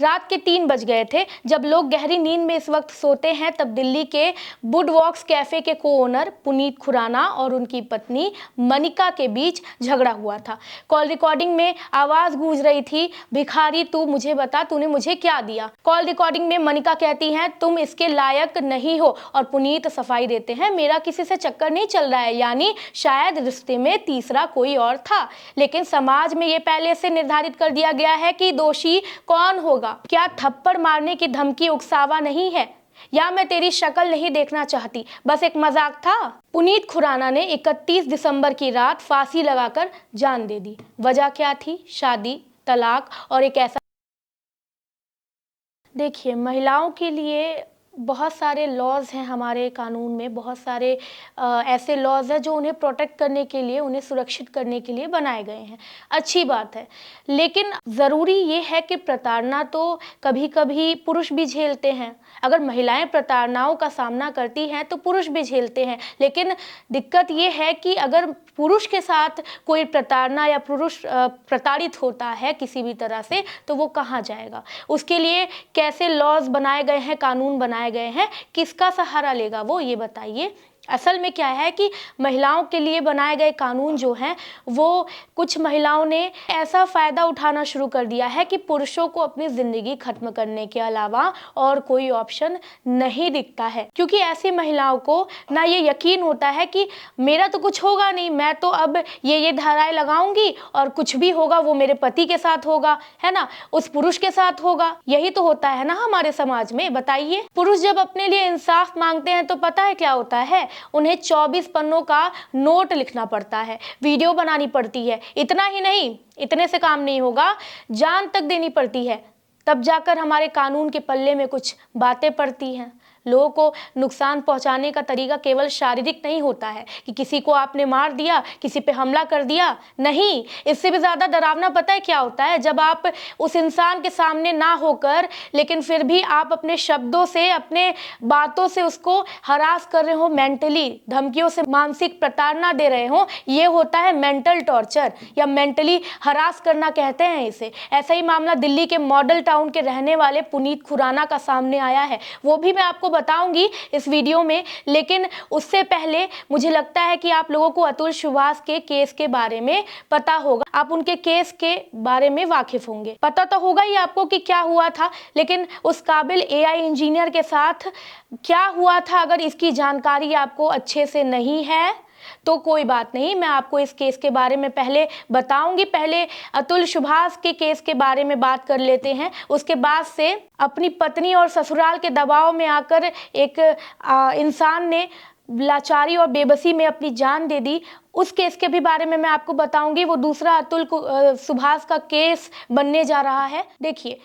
रात के 3 बज गए थे। जब लोग गहरी नींद में इस वक्त सोते हैं, तब दिल्ली के वुडवॉक्स कैफे के को-ओनर पुनीत खुराना और उनकी पत्नी मनिका के बीच झगड़ा हुआ था। कॉल रिकॉर्डिंग में आवाज गूंज रही थी, भिखारी तू मुझे बता तूने मुझे क्या दिया। कॉल रिकॉर्डिंग में मनिका कहती हैं तुम इसके लायक नहीं हो, और पुनीत सफाई देते हैं मेरा किसी से चक्कर नहीं चल रहा है, यानी शायद रिश्ते में तीसरा कोई और था। लेकिन समाज में ये पहले से निर्धारित कर दिया गया है कि दोषी कौन होगा। क्या थप्पड़ मारने की धमकी उकसावा नहीं है, या मैं तेरी शक्ल नहीं देखना चाहती, बस एक मजाक था। पुनीत खुराना ने 31 दिसंबर की रात फांसी लगाकर जान दे दी। वजह क्या थी? शादी, तलाक और एक ऐसा। देखिए, महिलाओं के लिए बहुत सारे लॉज हैं हमारे कानून में, बहुत सारे ऐसे लॉज हैं जो उन्हें प्रोटेक्ट करने के लिए, उन्हें सुरक्षित करने के लिए बनाए गए हैं। अच्छी बात है, लेकिन ज़रूरी ये है कि प्रताड़ना तो कभी कभी पुरुष भी झेलते हैं। अगर महिलाएं प्रताड़नाओं का सामना करती हैं तो पुरुष भी झेलते हैं, लेकिन दिक्कत ये है कि अगर पुरुष के साथ कोई प्रताड़ना या पुरुष प्रताड़ित होता है किसी भी तरह से, तो वो कहाँ जाएगा? उसके लिए कैसे लॉज बनाए गए हैं, कानून बनाए गए हैं, किसका सहारा लेगा वो, ये बताइए। असल में क्या है कि महिलाओं के लिए बनाए गए कानून जो हैं, वो कुछ महिलाओं ने ऐसा फ़ायदा उठाना शुरू कर दिया है कि पुरुषों को अपनी ज़िंदगी ख़त्म करने के अलावा और कोई ऑप्शन नहीं दिखता है। क्योंकि ऐसी महिलाओं को ना ये यकीन होता है कि मेरा तो कुछ होगा नहीं, मैं तो अब ये धाराएं लगाऊंगी और कुछ भी होगा वो मेरे पति के साथ होगा, है ना, उस पुरुष के साथ होगा। यही तो होता है ना हमारे समाज में, बताइए। पुरुष जब अपने लिए इंसाफ मांगते हैं तो पता है क्या होता है? उन्हें 24 पन्नों का नोट लिखना पड़ता है, वीडियो बनानी पड़ती है। इतना ही नहीं, इतने से काम नहीं होगा, जान तक देनी पड़ती है, तब जाकर हमारे कानून के पल्ले में कुछ बातें पड़ती हैं। लोगों को नुकसान पहुंचाने का तरीका केवल शारीरिक नहीं होता है कि किसी को आपने मार दिया, किसी पे हमला कर दिया, नहीं। इससे भी ज़्यादा डरावना पता है क्या होता है? जब आप उस इंसान के सामने ना होकर, लेकिन फिर भी आप अपने शब्दों से, अपने बातों से उसको हरास कर रहे हो, मेंटली धमकियों से मानसिक प्रताड़ना दे रहे हो। ये होता है मेंटल टॉर्चर या मेंटली हरास करना कहते हैं इसे। ऐसा ही मामला दिल्ली के मॉडल टाउन के रहने वाले पुनीत खुराना का सामने आया है, वो भी मैं आपको बताऊंगी इस वीडियो में। लेकिन उससे पहले मुझे लगता है कि आप लोगों को अतुल सुभाष के केस के बारे में पता होगा, आप उनके केस के बारे में वाकिफ होंगे। पता तो होगा ही आपको कि क्या हुआ था, लेकिन उस काबिल एआई इंजीनियर के साथ क्या हुआ था, अगर इसकी जानकारी आपको अच्छे से नहीं है तो कोई बात नहीं, मैं आपको इस केस के बारे में पहले बताऊंगी। पहले अतुल सुभाष के केस के बारे में बात कर लेते हैं। उसके बाद से अपनी पत्नी और ससुराल के दबाव में आकर एक इंसान ने लाचारी और बेबसी में अपनी जान दे दी, उस केस के भी बारे में मैं आपको बताऊंगी। वो दूसरा अतुल सुभाष का केस बनने जा रहा है। देखिए,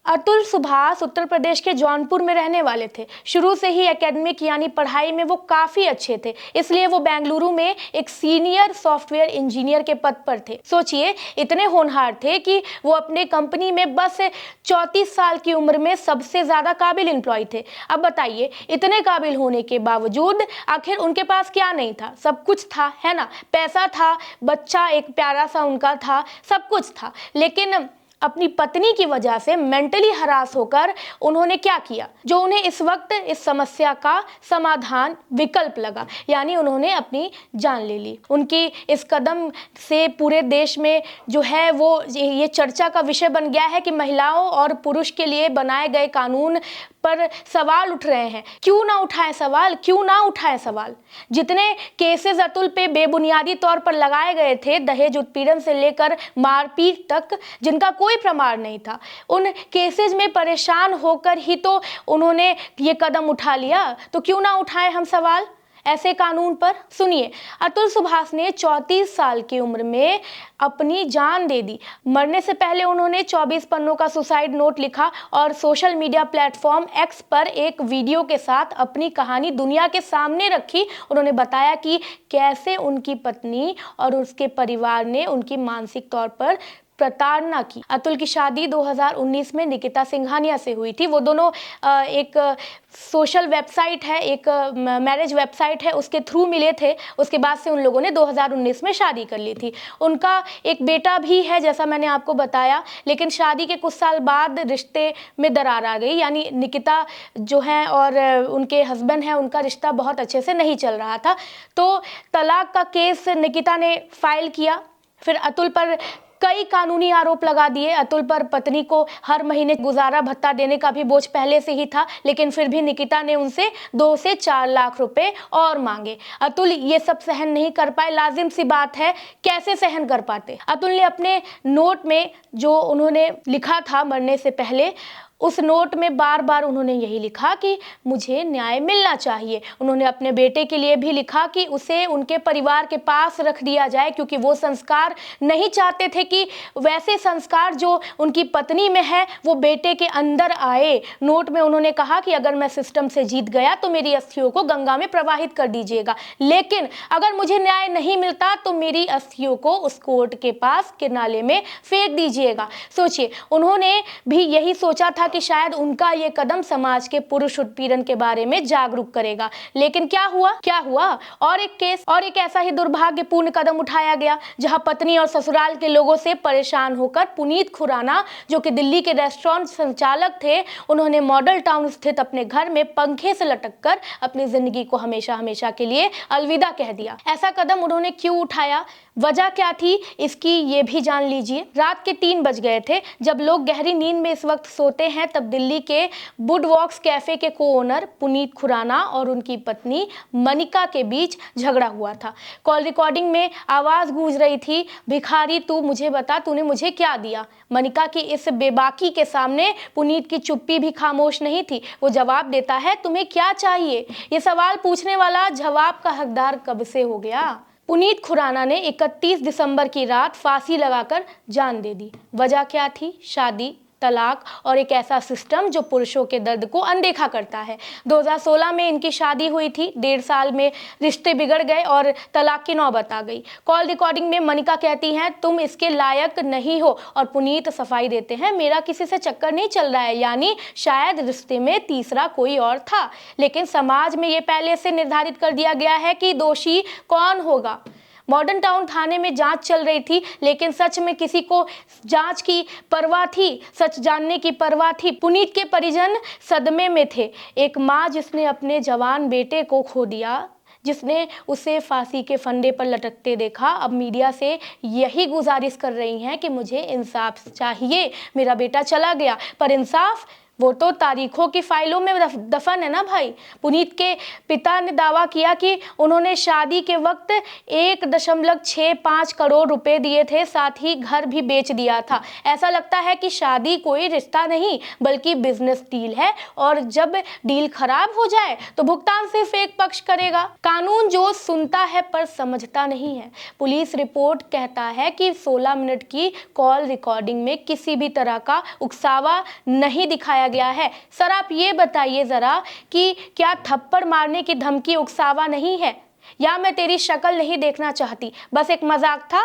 अतुल सुभाष उत्तर प्रदेश के जौनपुर में रहने वाले थे। शुरू से ही एकेडमिक यानी पढ़ाई में वो काफ़ी अच्छे थे, इसलिए वो बेंगलुरु में एक सीनियर सॉफ्टवेयर इंजीनियर के पद पर थे। सोचिए, इतने होनहार थे कि वो अपने कंपनी में बस 34 साल की उम्र में सबसे ज़्यादा काबिल एम्प्लॉय थे। अब बताइए, इतने काबिल होने के बावजूद आखिर उनके पास क्या नहीं था? सब कुछ था, है ना। पैसा था, बच्चा एक प्यारा सा उनका था, सब कुछ था। लेकिन अपनी पत्नी की वजह से मेंटली हरास होकर उन्होंने क्या किया, जो उन्हें इस वक्त इस समस्या का समाधान विकल्प लगा, यानी उन्होंने अपनी जान ले ली। उनकी इस कदम से पूरे देश में जो है वो ये चर्चा का विषय बन गया है कि महिलाओं और पुरुष के लिए बनाए गए कानून पर सवाल उठ रहे हैं। क्यों ना उठाएं सवाल, क्यों ना उठाएं सवाल। जितने केसेस अतुल पे बेबुनियादी तौर पर लगाए गए थे, दहेज उत्पीड़न से लेकर मारपीट तक, जिनका कोई प्रमाण नहीं था, उन केसेस में परेशान होकर ही तो उन्होंने ये कदम उठा लिया। तो क्यों ना उठाएं हम सवाल ऐसे कानून पर। सुनिए, अतुल सुभाष ने 34 साल की उम्र में अपनी जान दे दी। मरने से पहले उन्होंने 24 पन्नों का सुसाइड नोट लिखा और सोशल मीडिया प्लेटफॉर्म एक्स पर एक वीडियो के साथ अपनी कहानी दुनिया के सामने रखी। उन्होंने बताया कि कैसे उनकी पत्नी और उसके परिवार ने उनकी मानसिक तौर पर प्रताड़ना की। अतुल की शादी 2019 में निकिता सिंघानिया से हुई थी। वो दोनों एक सोशल वेबसाइट है, एक मैरिज वेबसाइट है, उसके थ्रू मिले थे। उसके बाद से उन लोगों ने 2019 में शादी कर ली थी। उनका एक बेटा भी है जैसा मैंने आपको बताया, लेकिन शादी के कुछ साल बाद रिश्ते में दरार आ गई। यानी निकिता जो है और उनके हस्बैंड हैं, उनका रिश्ता बहुत अच्छे से नहीं चल रहा था। तो तलाक का केस निकिता ने फाइल किया। फिर अतुल पर कई कानूनी आरोप लगा दिए। अतुल पर पत्नी को हर महीने गुजारा भत्ता देने का भी बोझ पहले से ही था, लेकिन फिर भी निकिता ने उनसे 2 से 4 लाख रुपए और मांगे। अतुल ये सब सहन नहीं कर पाए। लाजिम सी बात है, कैसे सहन कर पाते। अतुल ने अपने नोट में जो उन्होंने लिखा था मरने से पहले, उस नोट में बार बार उन्होंने यही लिखा कि मुझे न्याय मिलना चाहिए। उन्होंने अपने बेटे के लिए भी लिखा कि उसे उनके परिवार के पास रख दिया जाए, क्योंकि वो संस्कार नहीं चाहते थे कि वैसे संस्कार जो उनकी पत्नी में है वो बेटे के अंदर आए। नोट में उन्होंने कहा कि अगर मैं सिस्टम से जीत गया तो मेरी अस्थियों को गंगा में प्रवाहित कर दीजिएगा, लेकिन अगर मुझे न्याय नहीं मिलता तो मेरी अस्थियों को उस कोर्ट के पास के नाले में फेंक दीजिएगा। सोचिए, उन्होंने भी यही सोचा था कि शायद उनका ये कदम समाज के पुरुष उत्पीड़न के बारे में जागरूक करेगा, लेकिन क्या हुआ? और एक केस और एक ऐसा ही दुर्भाग्यपूर्ण कदम उठाया गया, जहां पत्नी और ससुराल के लोगों से परेशान होकर पुनीत खुराना, जो कि दिल्ली के रेस्टोरेंट संचालक थे, उन्होंने मॉडल टाउन स्थित अपने घर में पंखे से लटक कर अपनी जिंदगी को हमेशा हमेशा के लिए अलविदा कह दिया। ऐसा कदम उन्होंने क्यों उठाया, वजह क्या थी, इसकी ये भी जान लीजिए। रात के 3 बज गए थे। जब लोग गहरी नींद में इस वक्त सोते हैं, तब दिल्ली के वुडवॉक्स कैफे के को ओनर पुनीत खुराना और उनकी पत्नी मनिका के बीच झगड़ा हुआ था। कॉल रिकॉर्डिंग में आवाज गूंज रही थी, भिखारी तू मुझे बता, तूने मुझे क्या दिया। मनिका की इस बेबाकी के सामने पुनीत की चुप्पी भी खामोश नहीं थी। वो जवाब देता है, तुम्हें क्या चाहिए। ये सवाल पूछने वाला जवाब का हकदार कब से हो गया। पुनीत खुराना ने 31 दिसंबर की रात फांसी लगाकर जान दे दी। वजह क्या थी? शादी, तलाक और एक ऐसा सिस्टम जो पुरुषों के दर्द को अनदेखा करता है। 2016 में इनकी शादी हुई थी। 1.5 साल में रिश्ते बिगड़ गए और तलाक की नौबत आ गई। कॉल रिकॉर्डिंग में मनिका कहती हैं, तुम इसके लायक नहीं हो, और पुनीत सफाई देते हैं, मेरा किसी से चक्कर नहीं चल रहा है। यानी शायद रिश्ते में तीसरा कोई और था, लेकिन समाज में ये पहले से निर्धारित कर दिया गया है कि दोषी कौन होगा। मॉडर्न टाउन थाने में जांच चल रही थी, लेकिन सच में किसी को जांच की परवाह थी? सच जानने की परवाह थी? पुनीत के परिजन सदमे में थे। एक माँ जिसने अपने जवान बेटे को खो दिया, जिसने उसे फांसी के फंदे पर लटकते देखा, अब मीडिया से यही गुजारिश कर रही हैं कि मुझे इंसाफ चाहिए, मेरा बेटा चला गया। पर इंसाफ वो तो तारीखों की फाइलों में दफन है ना भाई। पुनीत के पिता ने दावा किया कि उन्होंने शादी के वक्त 1.65 करोड़ रुपए दिए थे, साथ ही घर भी बेच दिया था। ऐसा लगता है कि शादी कोई रिश्ता नहीं बल्कि बिजनेस डील है, और जब डील खराब हो जाए तो भुगतान सिर्फ एक पक्ष करेगा। कानून जो सुनता है पर समझता नहीं है। पुलिस रिपोर्ट कहता है कि 16 मिनट की कॉल रिकॉर्डिंग में किसी भी तरह का उकसावा नहीं दिखाया गया है। सर आप ये बताइए जरा कि क्या थप्पड़ मारने की धमकी उकसावा नहीं है, या मैं तेरी शक्ल नहीं देखना चाहती, बस एक मजाक था?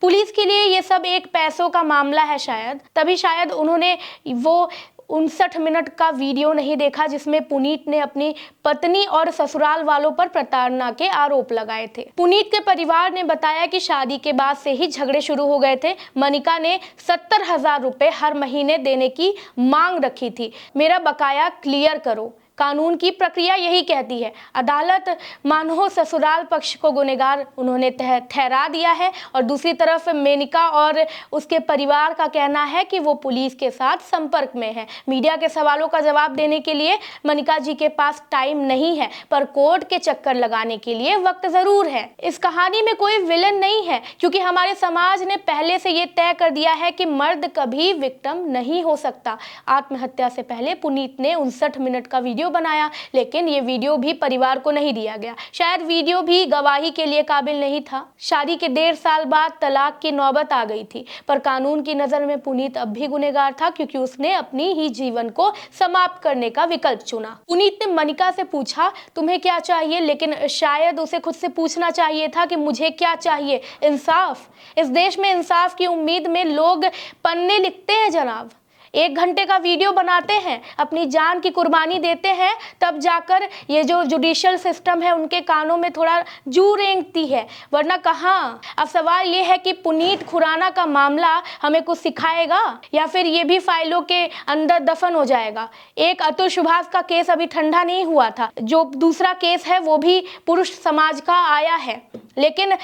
पुलिस के लिए ये सब एक पैसों का मामला है शायद, तभी शायद उन्होंने वो 59 मिनट का वीडियो नहीं देखा जिसमें पुनीत ने अपनी पत्नी और ससुराल वालों पर प्रताड़ना के आरोप लगाए थे। पुनीत के परिवार ने बताया कि शादी के बाद से ही झगड़े शुरू हो गए थे। मनिका ने 70,000 रुपए हर महीने देने की मांग रखी थी। मेरा बकाया क्लियर करो, कानून की प्रक्रिया यही कहती है। अदालत मानो ससुराल पक्ष को गुनहगार उन्होंने ठहरा दिया है, और दूसरी तरफ मेनिका और उसके परिवार का कहना है कि वो पुलिस के साथ संपर्क में है। मीडिया के सवालों का जवाब देने के लिए मनिका जी के पास टाइम नहीं है, पर कोर्ट के चक्कर लगाने के लिए वक्त जरूर है। इस कहानी में कोई विलन नहीं है, क्योंकि हमारे समाज ने पहले से ये तय कर दिया है कि मर्द कभी विक्टिम नहीं हो सकता। आत्महत्या से पहले पुनीत ने 59 मिनट का वीडियो बनाया, लेकिन ये वीडियो भी परिवार को नहीं दिया गया। शायद वीडियो भी गवाही के लिए काबिल नहीं था। शादी के 1.5 साल बाद तलाक की नौबत आ गई थी, पर कानून की नज़र में पुनीत अब भी गुनहगार था, क्योंकि उसने अपनी ही जीवन को समाप्त करने का विकल्प चुना। पुनीत ने मनिका से पूछा, तुम्हें क्या चाहिए, लेकिन शायद उसे खुद से पूछना चाहिए था कि मुझे क्या चाहिए? इंसाफ। इस देश में इंसाफ की उम्मीद में लोग पन्ने लिखते हैं जनाब। 1 घंटे का वीडियो बनाते हैं, अपनी जान की कुर्बानी देते हैं, तब जाकर ये जो जुडिशियल सिस्टम है उनके कानों में थोड़ा जू रेंगती है, वरना कहाँ। अब सवाल ये है कि पुनीत खुराना का मामला हमें कुछ सिखाएगा या फिर ये भी फाइलों के अंदर दफन हो जाएगा। एक अतुल सुभाष का केस अभी ठंडा नहीं हुआ था, जो दूसरा केस है वो भी पुरुष समाज का आया है, लेकिन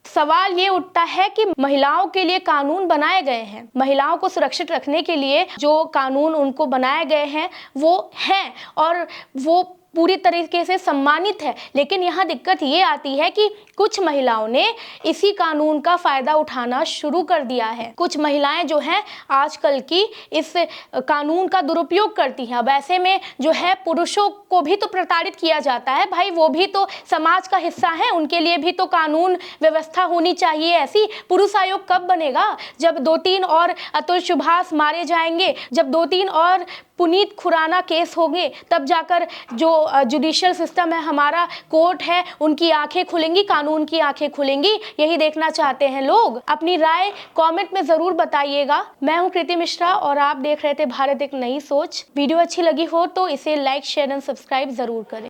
सवाल ये उठता है कि महिलाओं के लिए कानून बनाए गए हैं, महिलाओं को सुरक्षित रखने के लिए जो कानून उनको बनाए गए हैं वो हैं और वो पूरी तरीके से सम्मानित है, लेकिन यहाँ दिक्कत ये आती है कि कुछ महिलाओं ने इसी कानून का फ़ायदा उठाना शुरू कर दिया है। कुछ महिलाएं जो हैं आजकल की इस कानून का दुरुपयोग करती हैं। अब ऐसे में जो है पुरुषों को भी तो प्रताड़ित किया जाता है भाई, वो भी तो समाज का हिस्सा है, उनके लिए भी तो कानून व्यवस्था होनी चाहिए। ऐसी पुरुष आयोग कब बनेगा? जब 2-3 और अतुल सुभाष मारे जाएंगे, जब 2-3 और पुनीत खुराना केस होंगे, तब जाकर जो जुडिशियल सिस्टम है, हमारा कोर्ट है, उनकी आंखें खुलेंगी, कानून की आंखें खुलेंगी। यही देखना चाहते हैं लोग। अपनी राय कमेंट में ज़रूर बताइएगा। मैं हूं कृति मिश्रा और आप देख रहे थे भारत एक नई सोच। वीडियो अच्छी लगी हो तो इसे लाइक, शेयर एंड सब्सक्राइब ज़रूर करें।